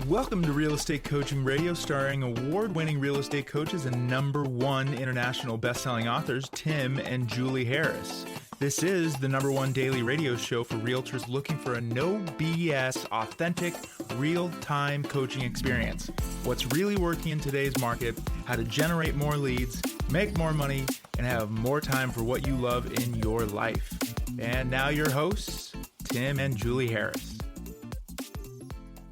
Welcome to Real Estate Coaching Radio, starring award-winning real estate coaches and #1 international best-selling authors, Tim and Julie Harris. This is the #1 daily radio show for realtors looking for a no BS, authentic, real-time coaching experience. What's really working in today's market, how to generate more leads, make more money, and have more time for what you love in your life. And now your hosts, Tim and Julie Harris.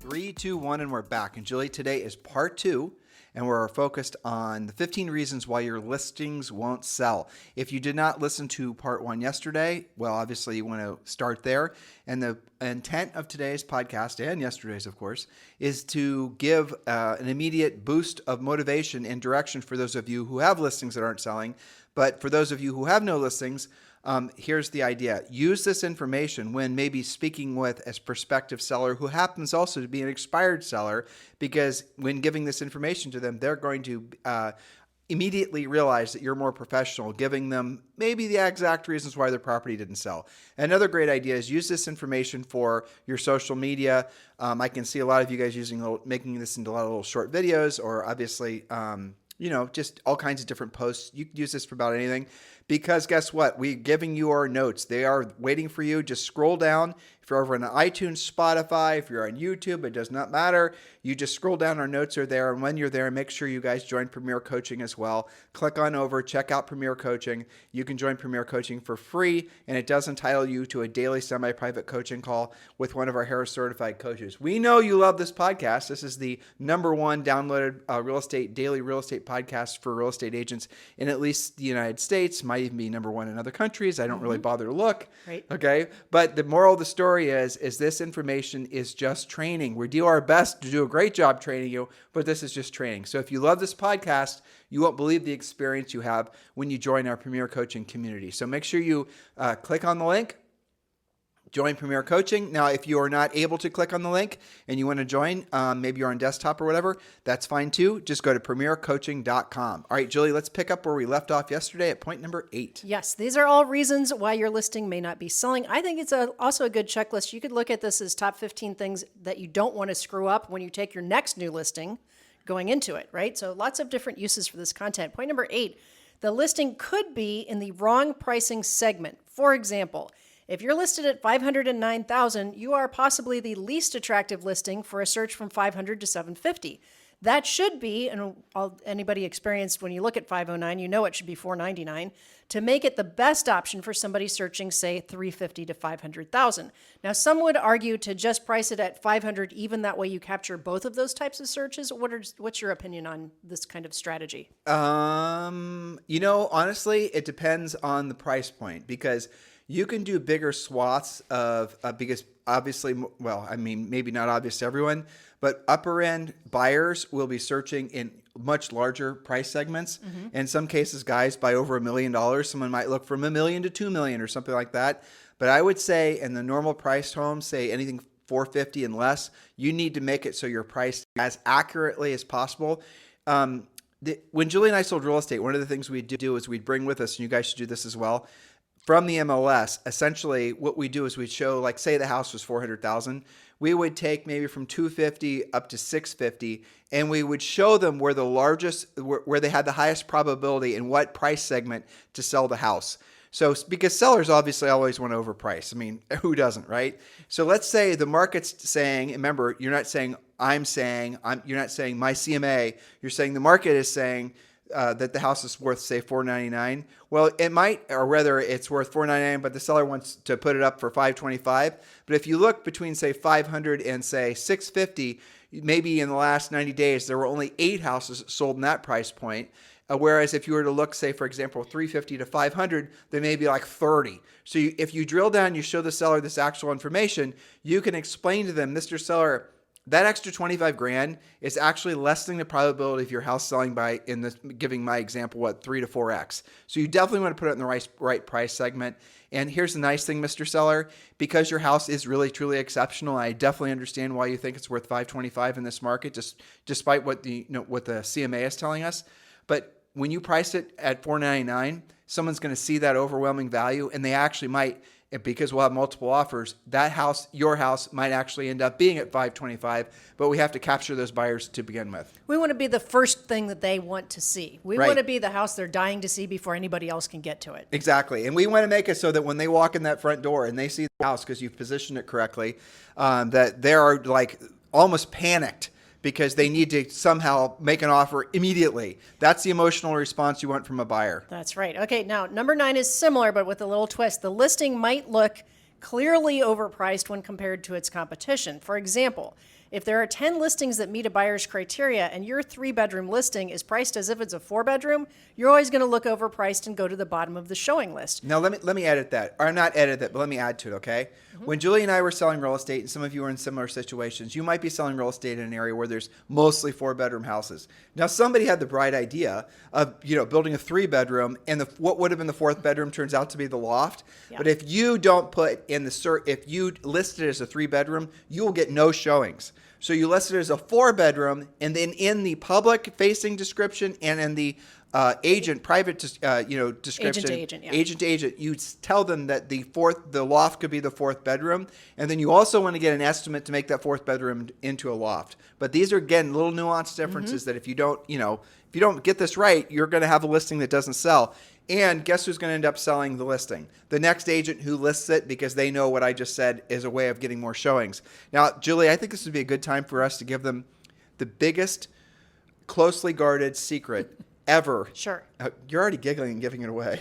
3, 2, 1, and we're back. And Julie, today is part 2, and we're focused on the 15 reasons why your listings won't sell. If you did not listen to part 1 yesterday, well, obviously you want to start there. And the intent of today's podcast, and yesterday's, of course, is to give an immediate boost of motivation and direction for those of you who have listings that aren't selling. But for those of you who have no listings, here's the idea. Use this information when maybe speaking with a prospective seller who happens also to be an expired seller, because when giving this information to them, they're going to immediately realize that you're more professional, giving them maybe the exact reasons why their property didn't sell. Another great idea is use this information for your social media. I can see a lot of you guys making this into a lot of little short videos, or obviously, just all kinds of different posts. You can use this for about anything, because guess what? We're giving you our notes. They are waiting for you. Just scroll down. If you're over on iTunes, Spotify, if you're on YouTube, it does not matter. You just scroll down. Our notes are there. And when you're there, make sure you guys join Premier Coaching as well. Click on over, check out Premier Coaching. You can join Premier Coaching for free, and it does entitle you to a daily semi-private coaching call with one of our Harris certified coaches. We know you love this podcast. This is the #1 downloaded daily real estate podcast for real estate agents in at least the United States. Might even be #1 in other countries. I don't really bother to look. Right. Okay. But the moral of the story is this information is just training. We do our best to do a great job training you, but this is just training. So if you love this podcast, you won't believe the experience you have when you join our Premier Coaching community. So make sure you click on the link. Join Premier Coaching. Now, if you are not able to click on the link and you want to join, maybe you're on desktop or whatever, that's fine too. Just go to premiercoaching.com. All right, Julie, let's pick up where we left off yesterday at point number 8. Yes, these are all reasons why your listing may not be selling. I think it's also a good checklist. You could look at this as top 15 things that you don't want to screw up when you take your next new listing going into it, right? So lots of different uses for this content. Point number 8, the listing could be in the wrong pricing segment. For example, if you're listed at $509,000, you are possibly the least attractive listing for a search from $500 to $750. That should be, and anybody experienced when you look at $509, you know it should be $499, to make it the best option for somebody searching, say, $350,000 to $500,000. Now, some would argue to just price it at $500, even that way you capture both of those types of searches. What's your opinion on this kind of strategy? Honestly, it depends on the price point, because you can do bigger swaths of, because obviously, maybe not obvious to everyone, but upper end buyers will be searching in much larger price segments. Mm-hmm. In some cases, guys buy over $1 million. Someone might look from $1 million to $2 million or something like that. But I would say in the normal priced homes, say anything $450 and less, you need to make it so you're priced as accurately as possible. When Julie and I sold real estate, one of the things we'd do is we'd bring with us, and you guys should do this as well, from the MLS, essentially what we do is we'd show, like, say the house was $400,000, we would take maybe from $250 up to $650, and we would show them where they had the highest probability in what price segment to sell the house. So because sellers obviously always want to overprice. I mean, who doesn't, right? So let's say the market's saying, remember, you're not saying you're not saying my CMA, you're saying the market is saying that the house is worth, say, $499. Well, it might, or whether it's worth $499, but the seller wants to put it up for $525. But if you look between, say, $500 and, say, $650, maybe in the last 90 days, there were only 8 houses sold in that price point. Whereas if you were to look, say, for example, $350 to $500, there may be like 30. So if you drill down, you show the seller this actual information, you can explain to them, Mr. Seller, that extra $25,000 is actually lessening the probability of your house selling by, giving my example, 3 to 4x. So you definitely want to put it in the right price segment. And here's the nice thing, Mr. Seller, because your house is really, truly exceptional. I definitely understand why you think it's worth $525 in this market, despite what the CMA is telling us. But when you price it at $499, someone's going to see that overwhelming value, and they actually might because we'll have multiple offers, that house, your house, might actually end up being at 525, but we have to capture those buyers to begin with. We want to be the first thing that they want to see. We Right. want to be the house they're dying to see before anybody else can get to it. Exactly. And we want to make it so that when they walk in that front door and they see the house because you've positioned it correctly, that they're like almost panicked because they need to somehow make an offer immediately. That's the emotional response you want from a buyer. That's right. Okay, now number 9 is similar, but with a little twist. The listing might look clearly overpriced when compared to its competition. For example, if there are 10 listings that meet a buyer's criteria and your 3-bedroom listing is priced as if it's a 4-bedroom, you're always going to look overpriced and go to the bottom of the showing list. Now, let me edit that. Or not edit that, but let me add to it, okay? When Julie and I were selling real estate, and some of you are in similar situations, you might be selling real estate in an area where there's mostly 4-bedroom houses. Now, somebody had the bright idea of, building a 3-bedroom, and what would have been the 4th bedroom turns out to be the loft. Yeah. But if you don't put in if you list it as a 3-bedroom, you will get no showings. So you list it as a 4-bedroom, and then in the public-facing description and in the private description, agent to agent, you tell them that the loft could be the 4th bedroom, and then you also want to get an estimate to make that 4th bedroom into a loft. But these are, again, little nuanced differences that if you don't get this right, you're going to have a listing that doesn't sell. And guess who's going to end up selling the listing? The next agent who lists it, because they know what I just said is a way of getting more showings. Now, Julie, I think this would be a good time for us to give them the biggest, closely guarded secret ever. Sure. You're already giggling and giving it away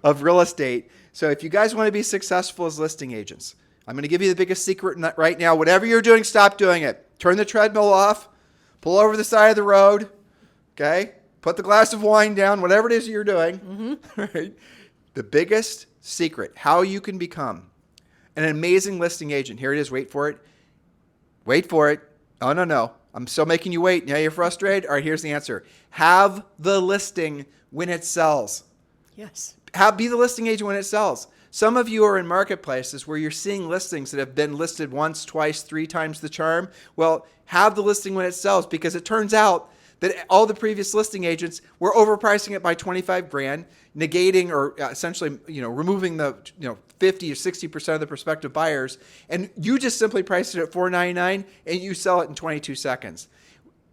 of real estate. So if you guys want to be successful as listing agents, I'm going to give you the biggest secret right now. Whatever you're doing, stop doing it. Turn the treadmill off. Pull over the side of the road. Okay? Put the glass of wine down, whatever it is you're doing. Right? The biggest secret, how you can become an amazing listing agent. Here it is. Wait for it. Wait for it. Oh, no. I'm still making you wait. Now you're frustrated? All right, here's the answer. Have the listing when it sells. Yes. Be the listing agent when it sells. Some of you are in marketplaces where you're seeing listings that have been listed once, twice, 3 times the charm. Well, have the listing when it sells, because it turns out that all the previous listing agents were overpricing it by $25,000, negating or essentially, removing the 50 or 60% of the prospective buyers, and you just simply priced it at $499 and you sell it in 22 seconds.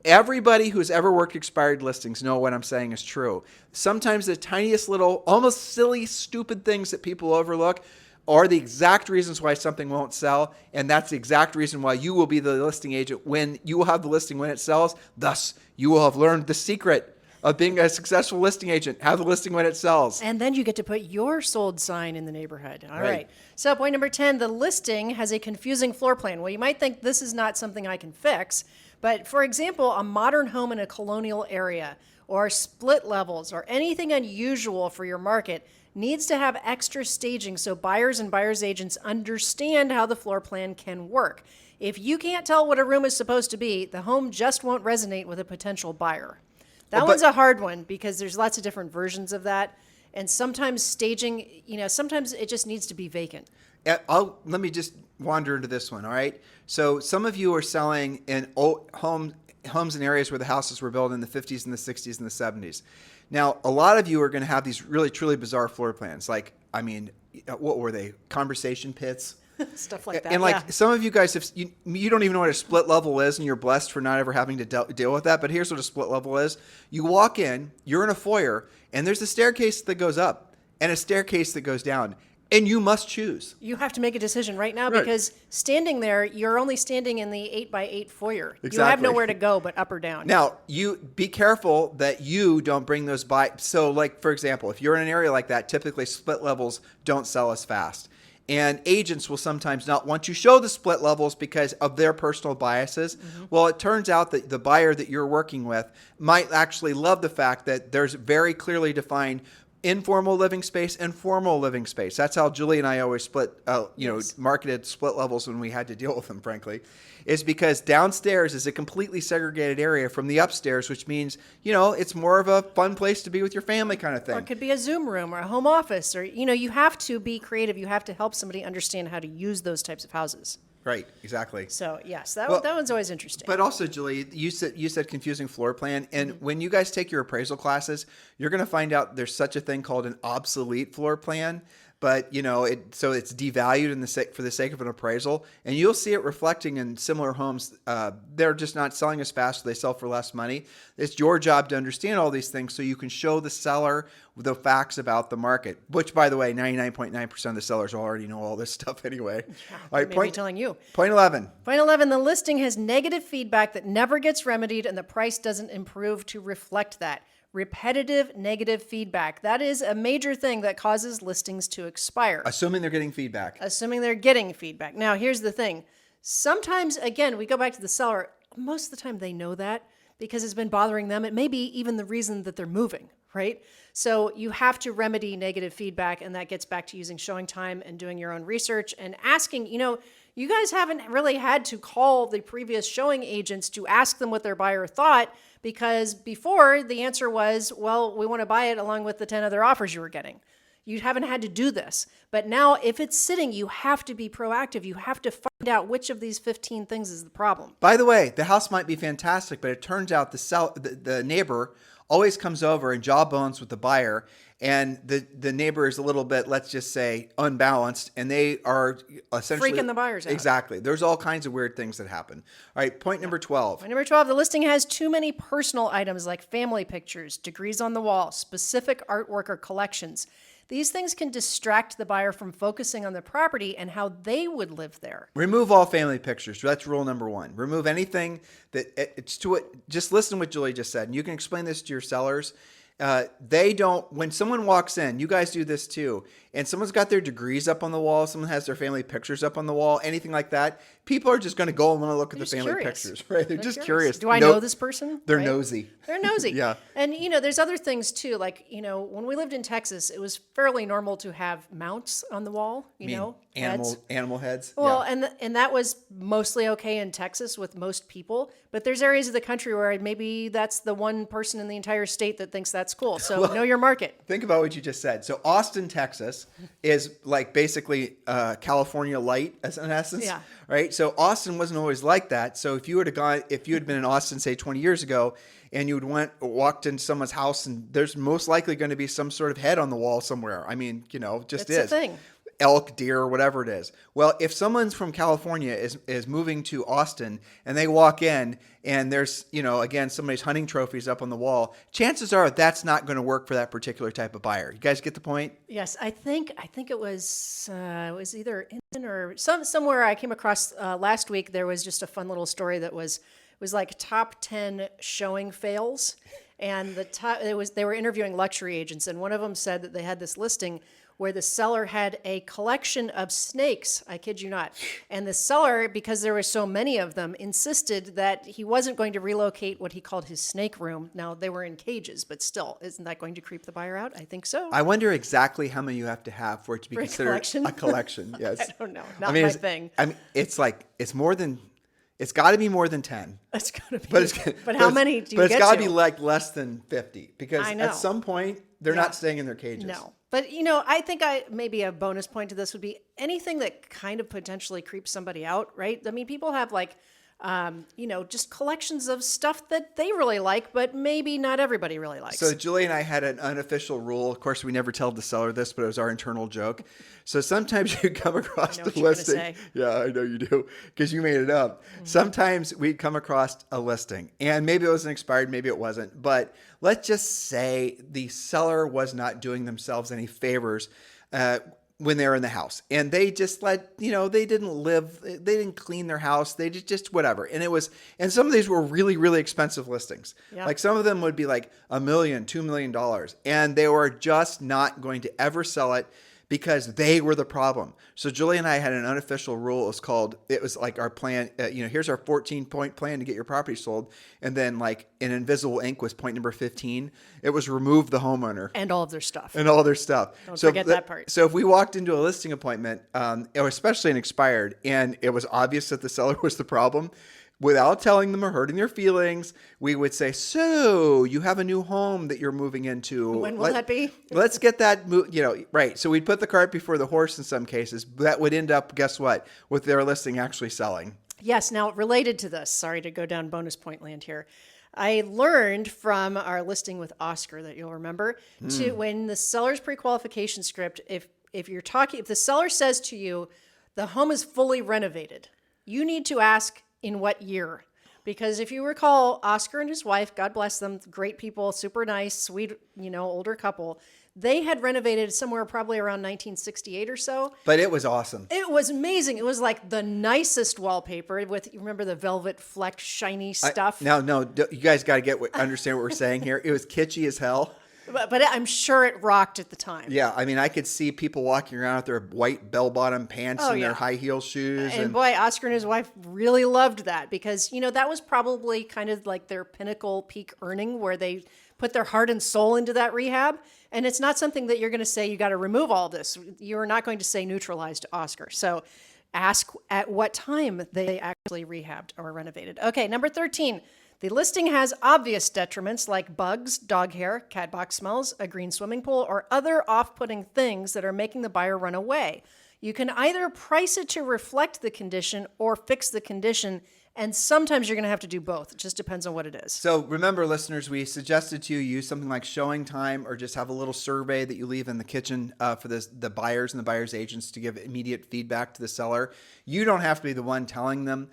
Everybody who's ever worked expired listings know what I'm saying is true. Sometimes the tiniest little, almost silly, stupid things that people overlook are the exact reasons why something won't sell, and that's the exact reason why you will be the listing agent when you will have the listing when it sells. Thus, you will have learned the secret of being a successful listing agent. Have the listing when it sells. And then you get to put your sold sign in the neighborhood. All right. So point number 10, the listing has a confusing floor plan. Well, you might think this is not something I can fix, but for example, a modern home in a colonial area or split levels or anything unusual for your market needs to have extra staging so buyers and buyers agents understand how the floor plan can work. If you can't tell what a room is supposed to be, the home just won't resonate with a potential buyer. That one's a hard one because there's lots of different versions of that. And sometimes staging, sometimes it just needs to be vacant. Let me just wander into this one, all right? So some of you are selling in old homes in areas where the houses were built in the 50s and the 60s and the 70s. Now, a lot of you are going to have these really, truly bizarre floor plans. What were they? Conversation pits? Stuff like that. And some of you guys, you don't even know what a split level is, and you're blessed for not ever having to deal with that. But here's what a split level is. You walk in, you're in a foyer, and there's a staircase that goes up and a staircase that goes down. And you must choose. You have to make a decision right now because standing there, you're only standing in the 8x8 foyer. Exactly. You have nowhere to go but up or down. Now, you be careful that you don't bring those by. So, for example, if you're in an area like that, typically split levels don't sell as fast. And agents will sometimes not want to show the split levels because of their personal biases. Mm-hmm. Well, it turns out that the buyer that you're working with might actually love the fact that there's very clearly defined informal living space and formal living space. That's how Julie and I always marketed split levels when we had to deal with them, frankly, is because downstairs is a completely segregated area from the upstairs, which means, it's more of a fun place to be with your family kind of thing. Or it could be a Zoom room or a home office or, you have to be creative. You have to help somebody understand how to use those types of houses. Right, exactly. So, yes, that one's always interesting. But also, Julie, you said confusing floor plan. And when you guys take your appraisal classes, you're going to find out there's such a thing called an obsolete floor plan but so it's devalued for the sake of an appraisal, and you'll see it reflecting in similar homes. They're just not selling as fast, so they sell for less money. It's your job to understand all these things so you can show the seller the facts about the market, which, by the way, 99.9% of the sellers already know all this stuff anyway. Yeah, All right, maybe telling you. Point 11. Point 11, the listing has negative feedback that never gets remedied and the price doesn't improve to reflect that. Repetitive negative feedback. That is a major thing that causes listings to expire. Assuming they're getting feedback. Now, here's the thing. Sometimes, again, we go back to the seller. Most of the time they know that because it's been bothering them. It may be even the reason that they're moving, right? So you have to remedy negative feedback, and that gets back to using showing time and doing your own research and asking, you guys haven't really had to call the previous showing agents to ask them what their buyer thought, because before the answer was, well, we want to buy it along with the 10 other offers you were getting. You haven't had to do this. But now if it's sitting, you have to be proactive. You have to find out which of these 15 things is the problem. By the way, the house might be fantastic, but it turns out the neighbor always comes over and jawbones with the buyer, and the neighbor is a little bit, let's just say, unbalanced, and they are essentially freaking the buyers out. Exactly. There's all kinds of weird things that happen. All right, point number 12. Point number 12, the listing has too many personal items like family pictures, degrees on the wall, specific artwork or collections. These things can distract the buyer from focusing on the property and how they would live there. Remove all family pictures. That's rule number 1. Remove anything that it's to it. Just listen to what Julie just said. And you can explain this to your sellers. They don't, when someone walks in, you guys do this too, and someone's got their degrees up on the wall, someone has their family pictures up on the wall, anything like that, people are just going to go and want to look at the family pictures, right? They're just curious. Do I know this person? They're right? nosy. They're nosy. Yeah. And, there's other things too. Like, when we lived in Texas, it was fairly normal to have mounts on the wall, Animal heads. Well, and that was mostly okay in Texas with most people. But there's areas of the country where maybe that's the one person in the entire state that thinks that's cool. So know your market. Think about what you just said. So Austin, Texas is like basically California light in essence. Yeah. Right. So Austin wasn't always like that. So if you had been in Austin, say 20 years ago, and you walked into someone's house, and there's most likely going to be some sort of head on the wall somewhere. I mean, just It's a thing. Elk, deer, whatever it is. Well, if someone's from California is moving to Austin and they walk in and there's, again, somebody's hunting trophies up on the wall, chances are that's not going to work for that particular type of buyer. You guys get the point? Yes, I think it was either in or somewhere I came across last week. There was just a fun little story that was like top 10 showing fails, and they were interviewing luxury agents, and one of them said that they had this listing where the seller had a collection of snakes, I kid you not. And the seller, because there were so many of them, insisted that he wasn't going to relocate what he called his snake room. Now, they were in cages, but still, isn't that going to creep the buyer out? I think so. I wonder exactly how many you have to have for it to be considered a collection. Yes. I don't know. Not my thing. It's got to be more than 10. It's got to be. But how many do you get to? But it's got to be like less than 50, because I know. at some point, they're not staying in their cages. No. But, I think maybe a bonus point to this would be anything that kind of potentially creeps somebody out, right? I mean, people have just collections of stuff that they really like, but maybe not everybody really likes. So Julie and I had an unofficial rule. Of course, we never tell the seller this, but it was our internal joke. So sometimes you come across a listing. Yeah, I know you do, because you made it up. Mm-hmm. Sometimes we'd come across a listing, and maybe it wasn't expired, maybe it wasn't. But let's just say the seller was not doing themselves any favors when they were in the house, and they just they didn't clean their house. They just whatever. And some of these were really, really expensive listings. Yeah. Like some of them would be like $1 million, $2 million, and they were just not going to ever sell it because they were the problem. So Julie and I had an unofficial rule. It was like our plan. Here's our 14-point plan to get your property sold. And then like in invisible ink was point number 15. It was remove the homeowner. And all of their stuff. Don't forget that part. So if we walked into a listing appointment, especially an expired, and it was obvious that the seller was the problem, without telling them or hurting their feelings, we would say, so you have a new home that you're moving into. When will that be? Let's get that, right. So we'd put the cart before the horse in some cases. That would end up, guess what, with their listing actually selling. Yes. Now, related to this, sorry to go down bonus point land here. I learned from our listing with Oscar that you'll remember to when the seller's pre-qualification script, if if the seller says to you, the home is fully renovated, you need to ask in what year. Because if you recall, Oscar and his wife, God bless them, great people, super nice, sweet, older couple, they had renovated somewhere probably around 1968 or so. But it was awesome. It was amazing. It was like the nicest wallpaper with, remember the velvet flecked shiny stuff? No, you guys got to understand what we're saying here. It was kitschy as hell. But I'm sure it rocked at the time. Yeah, I mean, I could see people walking around with their white bell-bottom pants and their high heel shoes. And boy, Oscar and his wife really loved that because, that was probably kind of like their pinnacle peak earning where they put their heart and soul into that rehab. And it's not something that you're going to say, you got to remove all this. You're not going to say neutralize to Oscar. So ask at what time they actually rehabbed or renovated. Okay, number 13. The listing has obvious detriments like bugs, dog hair, cat box smells, a green swimming pool, or other off-putting things that are making the buyer run away. You can either price it to reflect the condition or fix the condition, and sometimes you're going to have to do both. It just depends on what it is. So remember, listeners, we suggested to you use something like showing time or just have a little survey that you leave in the kitchen for the buyers and the buyer's agents to give immediate feedback to the seller. You don't have to be the one telling them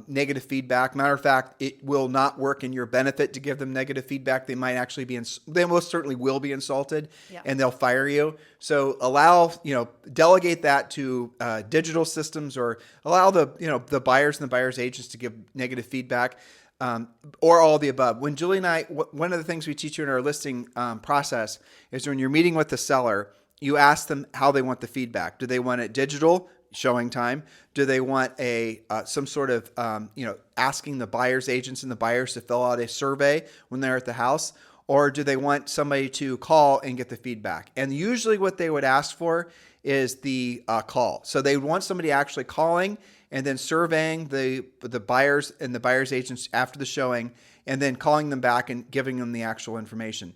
negative feedback. Matter of fact, it will not work in your benefit to give them negative feedback. They might actually they most certainly will be insulted and they'll fire you. So delegate that to digital systems or allow the buyers and the buyer's agents to give negative feedback or all the above. When Julie and I, one of the things we teach you in our listing process is when you're meeting with the seller, you ask them how they want the feedback. Do they want it digital? Showing time? Do they want some sort of asking the buyer's agents and the buyers to fill out a survey when they're at the house, or do they want somebody to call and get the feedback? And usually, what they would ask for is the call. So they want somebody actually calling and then surveying the buyers and the buyer's agents after the showing, and then calling them back and giving them the actual information.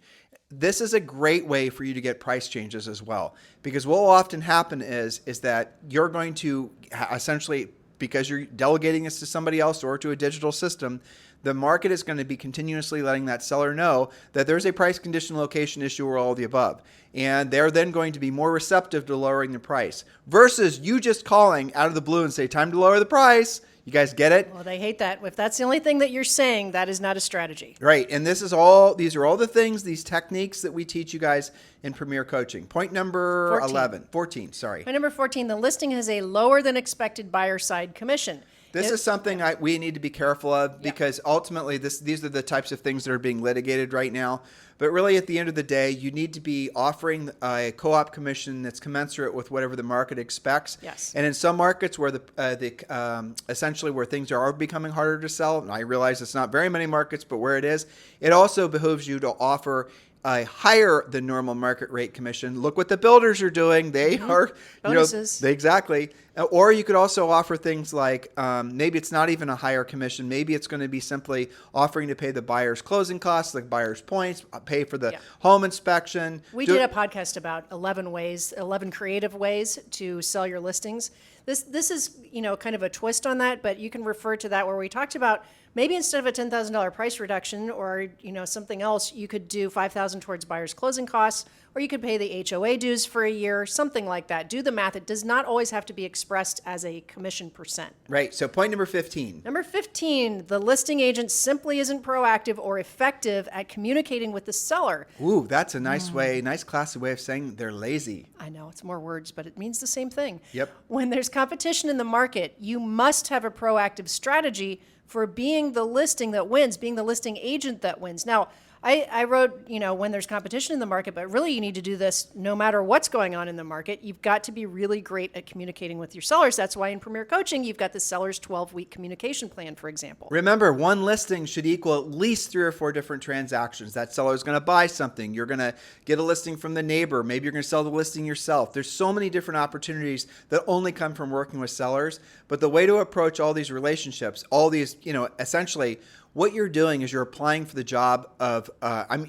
This is a great way for you to get price changes as well, because what will often happen is that you're going to essentially, because you're delegating this to somebody else or to a digital system, the market is going to be continuously letting that seller know that there's a price, condition, location issue or all of the above. And they're then going to be more receptive to lowering the price versus you just calling out of the blue and say, time to lower the price. You guys get it? Well, they hate that. If that's the only thing that you're saying, that is not a strategy. Right. And these are all the things, these techniques that we teach you guys in Premier Coaching. Point number 14, sorry. Point number 14, the listing has a lower than expected buyer side commission. This is something we need to be careful of because ultimately these are the types of things that are being litigated right now. But really, at the end of the day, you need to be offering a co-op commission that's commensurate with whatever the market expects. Yes. And in some markets where essentially where things are becoming harder to sell, and I realize it's not very many markets, but where it is, it also behooves you to offer a higher than normal market rate commission. Look what the builders are doing. They are, bonuses. Exactly. Or you could also offer things like maybe it's not even a higher commission. Maybe it's going to be simply offering to pay the buyer's closing costs, like buyer's points, pay for the home inspection. We did a podcast about 11 creative ways to sell your listings. This is, kind of a twist on that, but you can refer to that where we talked about maybe instead of a $10,000 price reduction or, something else, you could do $5,000 towards buyer's closing costs, or you could pay the HOA dues for a year, something like that. Do the math. It does not always have to be expressed as a commission percent. Right. So point number 15. Number 15, the listing agent simply isn't proactive or effective at communicating with the seller. Ooh, that's a nice classy way of saying they're lazy. I know, it's more words, but it means the same thing. Yep. When there's competition in the market, you must have a proactive strategy for being the listing that wins, being the listing agent that wins. Now, I wrote, when there's competition in the market, but really you need to do this no matter what's going on in the market. You've got to be really great at communicating with your sellers. That's why in Premier Coaching, you've got the seller's 12-week communication plan, for example. Remember, one listing should equal at least 3 or 4 different transactions. That seller is going to buy something. You're going to get a listing from the neighbor. Maybe you're going to sell the listing yourself. There's so many different opportunities that only come from working with sellers. But the way to approach all these relationships, all these, essentially, what you're doing is you're applying for the job of,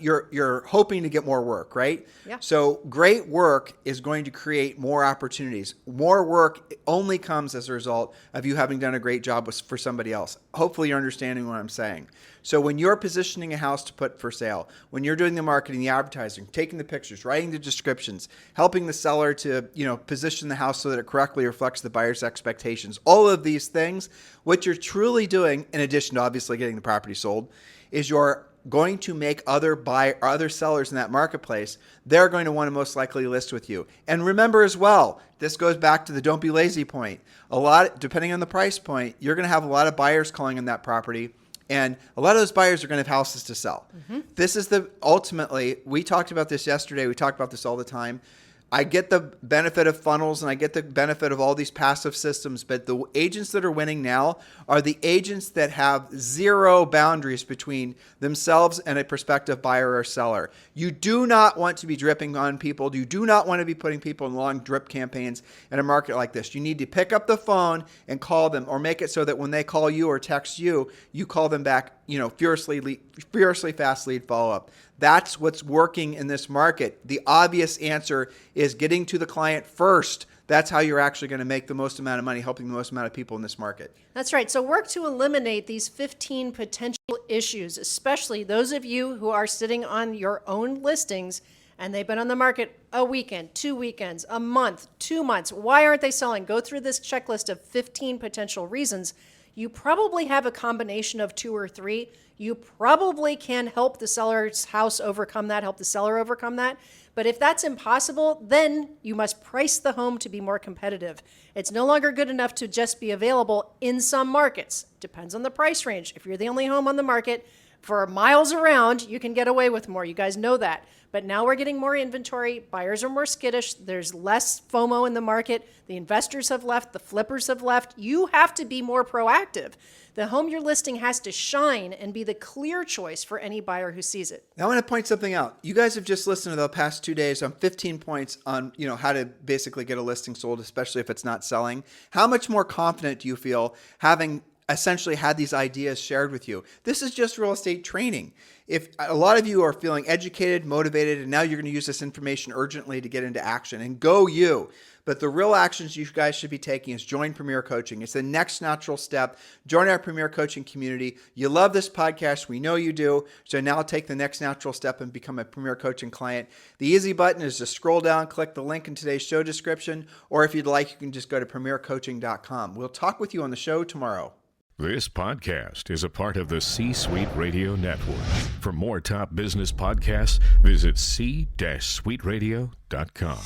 you're hoping to get more work, right? Yeah. So great work is going to create more opportunities. More work only comes as a result of you having done a great job for somebody else. Hopefully you're understanding what I'm saying. So when you're positioning a house to put for sale, when you're doing the marketing, the advertising, taking the pictures, writing the descriptions, helping the seller to, position the house so that it correctly reflects the buyer's expectations, all of these things, what you're truly doing, in addition to obviously getting the property sold, is you're going to make other sellers in that marketplace, they're going to want to most likely list with you. And remember as well, this goes back to the don't be lazy point. Depending on the price point, you're going to have a lot of buyers calling on that property. And a lot of those buyers are going to have houses to sell. Mm-hmm. This is ultimately, we talked about this yesterday. We talked about this all the time. I get the benefit of funnels and I get the benefit of all these passive systems, but the agents that are winning now are the agents that have zero boundaries between themselves and a prospective buyer or seller. You do not want to be dripping on people. You do not want to be putting people in long drip campaigns in a market like this. You need to pick up the phone and call them, or make it so that when they call you or text you, you call them back, furiously fast lead follow-up. That's what's working in this market. The obvious answer is getting to the client first. That's how you're actually going to make the most amount of money, helping the most amount of people in this market. That's right. So work to eliminate these 15 potential issues, especially those of you who are sitting on your own listings and they've been on the market a weekend, 2 weekends, a month, 2 months. Why aren't they selling? Go through this checklist of 15 potential reasons. You probably have a combination of 2 or 3. You probably can help the seller's house overcome that, help the seller overcome that. But if that's impossible, then you must price the home to be more competitive. It's no longer good enough to just be available in some markets. Depends on the price range. If you're the only home on the market for miles around, you can get away with more. You guys know that. But now we're getting more inventory. Buyers are more skittish. There's less FOMO in the market. The investors have left. The flippers have left. You have to be more proactive. The home you're listing has to shine and be the clear choice for any buyer who sees it. Now I want to point something out. You guys have just listened to the past 2 days on 15 points on, how to basically get a listing sold, especially if it's not selling. How much more confident do you feel having essentially had these ideas shared with you? This is just real estate training. If a lot of you are feeling educated, motivated, and now you're going to use this information urgently to get into action, and go you. But the real actions you guys should be taking is join Premier Coaching. It's the next natural step. Join our Premier Coaching community. You love this podcast. We know you do. So now take the next natural step and become a Premier Coaching client. The easy button is to scroll down, click the link in today's show description, or if you'd like, you can just go to premiercoaching.com. We'll talk with you on the show tomorrow. This podcast is a part of the C-Suite Radio Network. For more top business podcasts, visit c-suiteradio.com.